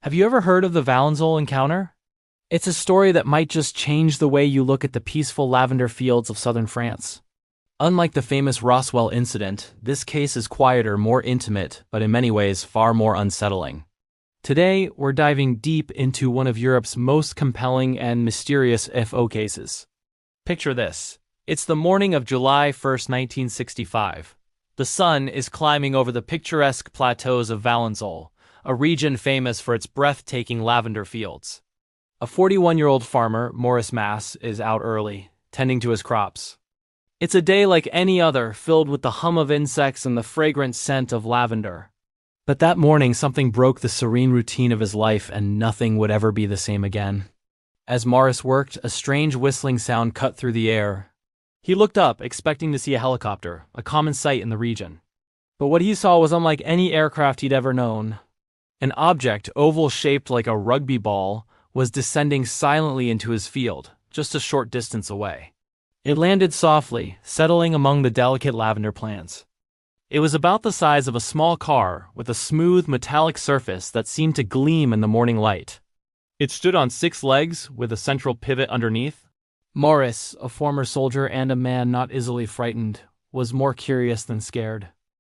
Have you ever heard of the Valensole Encounter? It's a story that might just change the way you look at the peaceful lavender fields of southern France. Unlike the famous Roswell incident, this case is quieter, more intimate, but in many ways far more unsettling. Today, we're diving deep into one of Europe's most compelling and mysterious UFO cases. Picture this. It's the morning of July 1st, 1965. The sun is climbing over the picturesque plateaus of Valensole, a region famous for its breathtaking lavender fields. A 41-year-old farmer, Maurice Masse, is out early, tending to his crops. It's a day like any other, filled with the hum of insects and the fragrant scent of lavender. But that morning, something broke the serene routine of his life, and nothing would ever be the same again. As Maurice worked, a strange whistling sound cut through the air. He looked up, expecting to see a helicopter, a common sight in the region. But what he saw was unlike any aircraft he'd ever known. An object, oval-shaped like a rugby ball, was descending silently into his field, just a short distance away. It landed softly, settling among the delicate lavender plants. It was about the size of a small car, with a smooth, metallic surface that seemed to gleam in the morning light. It stood on 6 legs, with a central pivot underneath. Maurice, a former soldier and a man not easily frightened, was more curious than scared.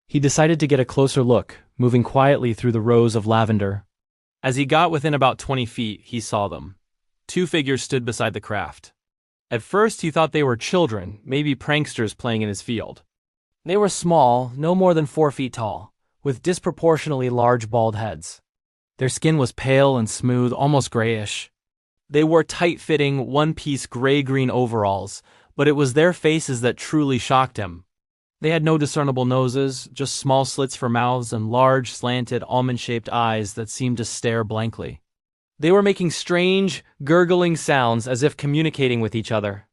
He decided to get a closer look, moving quietly through the rows of lavender. As he got within about 20 feet, he saw them. 2 figures stood beside the craft. At first, he thought they were children, maybe pranksters playing in his field. They were small, no more than 4 feet tall, with disproportionately large bald heads. Their skin was pale and smooth, almost grayish. They wore tight-fitting, one-piece gray-green overalls, but it was their faces that truly shocked him. They had no discernible noses, just small slits for mouths and large, slanted, almond-shaped eyes that seemed to stare blankly. They were making strange, gurgling sounds as if communicating with each other.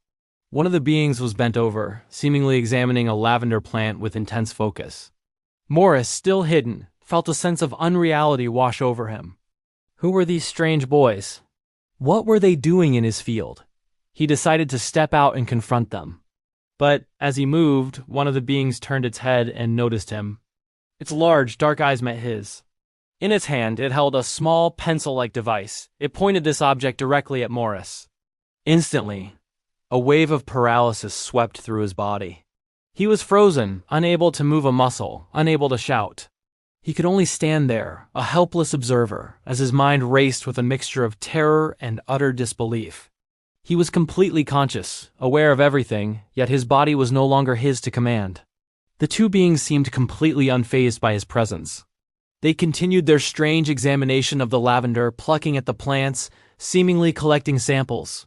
One of the beings was bent over, seemingly examining a lavender plant with intense focus. Maurice, still hidden, felt a sense of unreality wash over him. Who were these strange boys? What were they doing in his field? He decided to step out and confront them. But as he moved, one of the beings turned its head and noticed him. Its large, dark eyes met his. In its hand, it held a small, pencil-like device. It pointed this object directly at Maurice. Instantly, a wave of paralysis swept through his body. He was frozen, unable to move a muscle, unable to shout. He could only stand there, a helpless observer, as his mind raced with a mixture of terror and utter disbelief. He was completely conscious, aware of everything, yet his body was no longer his to command. The 2 beings seemed completely unfazed by his presence. They continued their strange examination of the lavender, plucking at the plants, seemingly collecting samples.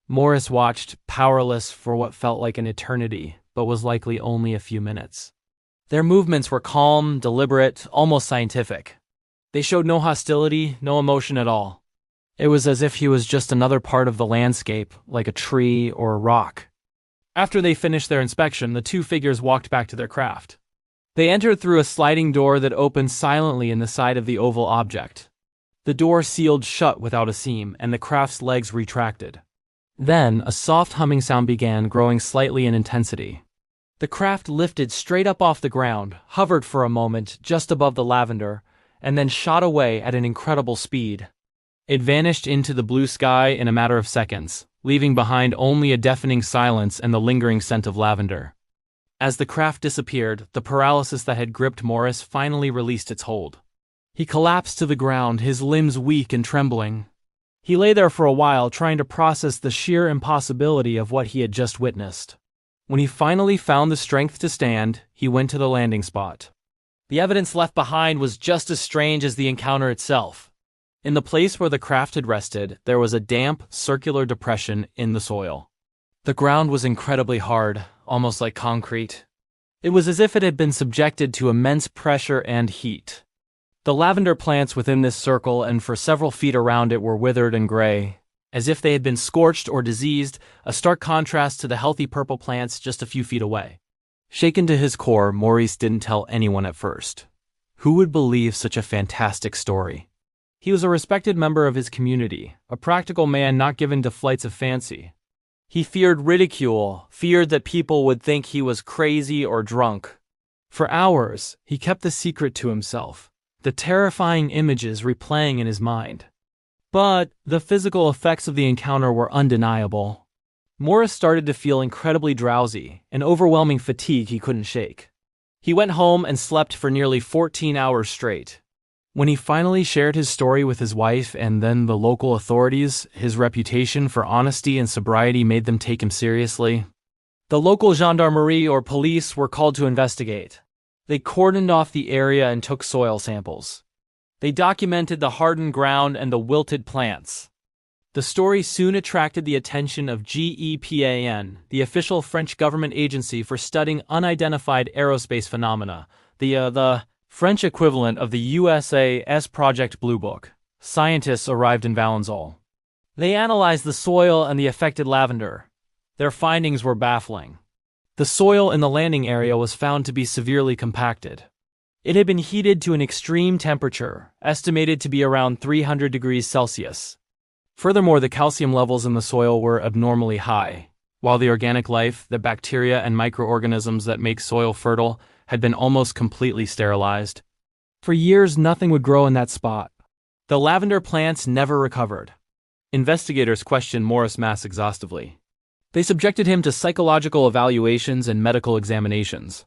Maurice watched, powerless for what felt like an eternity, but was likely only a few minutes. Their movements were calm, deliberate, almost scientific. They showed no hostility, no emotion at all. It was as if he was just another part of the landscape, like a tree or a rock. After they finished their inspection, the 2 figures walked back to their craft. They entered through a sliding door that opened silently in the side of the oval object. The door sealed shut without a seam, and the craft's legs retracted. Then, a soft humming sound began, growing slightly in intensity. The craft lifted straight up off the ground, hovered for a moment just above the lavender, and then shot away at an incredible speed. It vanished into the blue sky in a matter of seconds, leaving behind only a deafening silence and the lingering scent of lavender. As the craft disappeared, the paralysis that had gripped Maurice finally released its hold. He collapsed to the ground, his limbs weak and trembling. He lay there for a while, trying to process the sheer impossibility of what he had just witnessed. When he finally found the strength to stand, he went to the landing spot. The evidence left behind was just as strange as the encounter itself. In the place where the craft had rested, there was a damp, circular depression in the soil. The ground was incredibly hard, almost like concrete. It was as if it had been subjected to immense pressure and heat. The lavender plants within this circle and for several feet around it were withered and gray, as if they had been scorched or diseased, a stark contrast to the healthy purple plants just a few feet away. Shaken to his core, Maurice didn't tell anyone at first. Who would believe such a fantastic story? He was a respected member of his community, a practical man not given to flights of fancy. He feared ridicule, feared that people would think he was crazy or drunk. For hours, he kept the secret to himself, the terrifying images replaying in his mind. But the physical effects of the encounter were undeniable. Maurice started to feel incredibly drowsy, an overwhelming fatigue he couldn't shake. He went home and slept for nearly 14 hours straight. When he finally shared his story with his wife and then the local authorities, his reputation for honesty and sobriety made them take him seriously. The local gendarmerie or police were called to investigate. They cordoned off the area and took soil samples. They documented the hardened ground and the wilted plants. The story soon attracted the attention of GEPAN, the official French government agency for studying unidentified aerospace phenomena, the French equivalent of the USA's Project Blue Book. Scientists arrived in Valensole. They analyzed the soil and the affected lavender. Their findings were baffling. The soil in the landing area was found to be severely compacted. It had been heated to an extreme temperature, estimated to be around 300 degrees Celsius. Furthermore, the calcium levels in the soil were abnormally high, while the organic life, the bacteria and microorganisms that make soil fertile, had been almost completely sterilized. For years, nothing would grow in that spot. The lavender plants never recovered. Investigators questioned Maurice Masse exhaustively. They subjected him to psychological evaluations and medical examinations.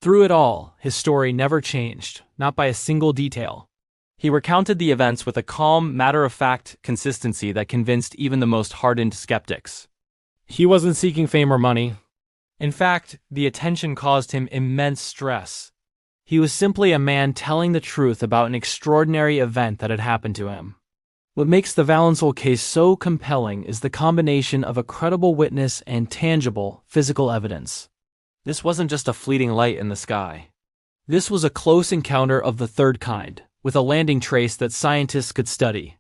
Through it all, his story never changed, not by a single detail. He recounted the events with a calm, matter-of-fact consistency that convinced even the most hardened skeptics. He wasn't seeking fame or money. In fact, the attention caused him immense stress. He was simply a man telling the truth about an extraordinary event that had happened to him. What makes the Valensole case so compelling is the combination of a credible witness and tangible, physical evidence. This wasn't just a fleeting light in the sky. This was a close encounter of the third kind, with a landing trace that scientists could study.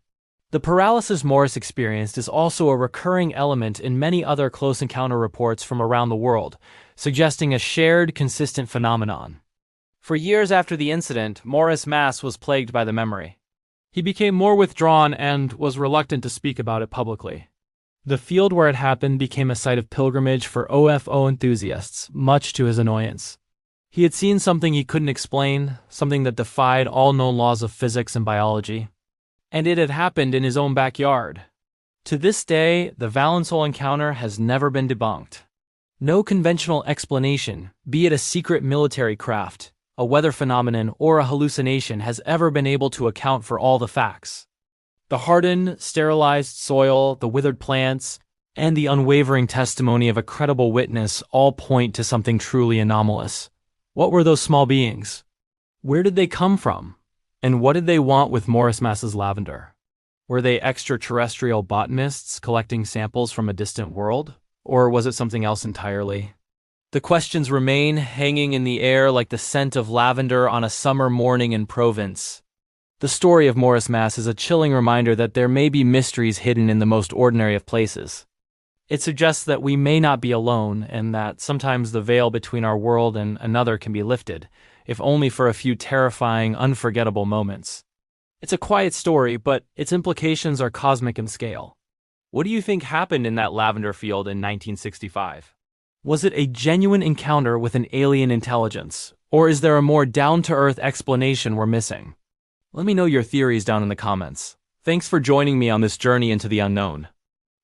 The paralysis Maurice experienced is also a recurring element in many other close encounter reports from around the world, suggesting a shared, consistent phenomenon. For years after the incident, Maurice Masse was plagued by the memory. He became more withdrawn and was reluctant to speak about it publicly. The field where it happened became a site of pilgrimage for UFO enthusiasts, much to his annoyance. He had seen something he couldn't explain, something that defied all known laws of physics and biology. And it had happened in his own backyard. To this day, the Valensole Encounter has never been debunked. No conventional explanation, be it a secret military craft, a weather phenomenon, or a hallucination, has ever been able to account for all the facts. The hardened, sterilized soil, the withered plants, and the unwavering testimony of a credible witness all point to something truly anomalous. What were those small beings? Where did they come from? And what did they want with Maurice Masse's lavender? Were they extraterrestrial botanists collecting samples from a distant world? Or was it something else entirely? The questions remain hanging in the air like the scent of lavender on a summer morning in Provence. The story of Maurice Masse is a chilling reminder that there may be mysteries hidden in the most ordinary of places. It suggests that we may not be alone, and that sometimes the veil between our world and another can be lifted, if only for a few terrifying, unforgettable moments. It's a quiet story, but its implications are cosmic in scale. What do you think happened in that lavender field in 1965? Was it a genuine encounter with an alien intelligence, or is there a more down-to-earth explanation we're missing? Let me know your theories down in the comments. Thanks for joining me on this journey into the unknown.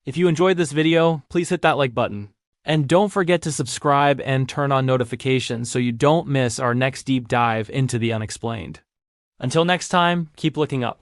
If you enjoyed this video, please hit that like button. And don't forget to subscribe and turn on notifications so you don't miss our next deep dive into the unexplained. Until next time, keep looking up.